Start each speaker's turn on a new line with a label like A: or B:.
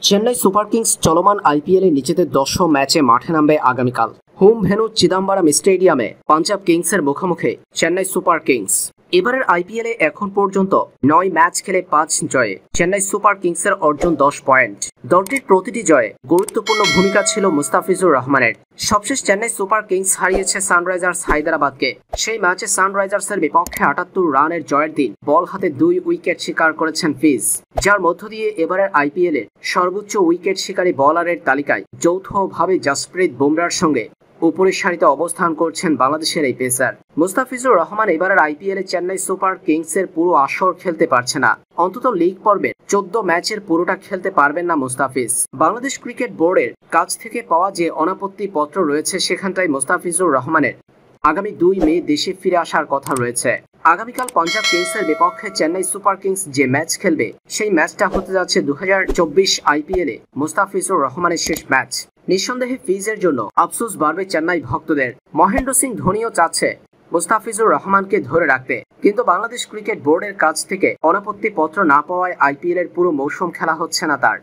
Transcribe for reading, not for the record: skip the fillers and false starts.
A: Chennai super Kings চলমান আইপিএলে নিজেদের ১০ম ম্যাচে মাঠে নামবে আগামীকাল। হোম ভেন্যু চিদাম্বরম স্টেডিয়ামে পাঞ্জাব কিংসের মুখোমুখি চেন্নাই সুপার কিংস। এবারের আইপিএলে এখন পর্যন্ত ৯ ম্যাচ খেলে ৫ জয়ে চেন্নাই সুপার কিংসের অর্জন ১০ পয়েন্ট। দলটির প্রতিটি জয়ে গুরুত্বপূর্ণ ভূমিকা ছিল মুস্তাফিজুর রহমানের। সবশেষ চেন্নাই সুপার কিংস হারিয়েছে সানরাইজার্স হায়দ্রাবাদকে। সেই ম্যাচে সানরাইজার্সের বিপক্ষে ৭৮ রানের জয়ের দিন বল হাতে ২ উইকেট শিকার করেছেন ফিজ, যার মধ্য দিয়ে এবারের আইপিএলের সর্বোচ্চ উইকেট শিকারী বোলারের তালিকায় যৌথভাবে জসপ্রীত বুমরার সঙ্গে উপরের সারিতে অবস্থান করছেন বাংলাদেশের এই পেসার। মুস্তাফিজুর রহমান এবারের আইপিএলে চেন্নাই সুপার কিংসের পুরো আসর খেলতে পারছে না। অন্তত লিগ পর্বের ১৪ ম্যাচের পুরোটা খেলতে পারবেন না মুস্তাফিজ। বাংলাদেশ ক্রিকেট বোর্ডের কাছ থেকে পাওয়া যে অনাপত্তি পত্র রয়েছে সেখানটায় মুস্তাফিজুর রহমানের আগামী ২ মে দেশে ফিরে আসার কথা রয়েছে। আগামীকাল পাঞ্জাব কিংসের বিপক্ষে চেন্নাই সুপার কিংস যে ম্যাচ খেলবে সেই ম্যাচটা হতে যাচ্ছে ২০২৪ আইপিএলে মুস্তাফিজুর রহমানের শেষ ম্যাচ। নিঃসন্দেহে ফিজের জন্য আফসোস বাড়বে চেন্নাই ভক্তদের। মহেন্দ্র সিং ধোনিও চাচ্ছে মুস্তাফিজুর রহমানকে ধরে রাখতে, কিন্তু বাংলাদেশ ক্রিকেট বোর্ডের কাছ থেকে অনাপত্তি পত্র না পাওয়ায় আইপিএলের পুরো মৌসুম খেলা হচ্ছে না তার।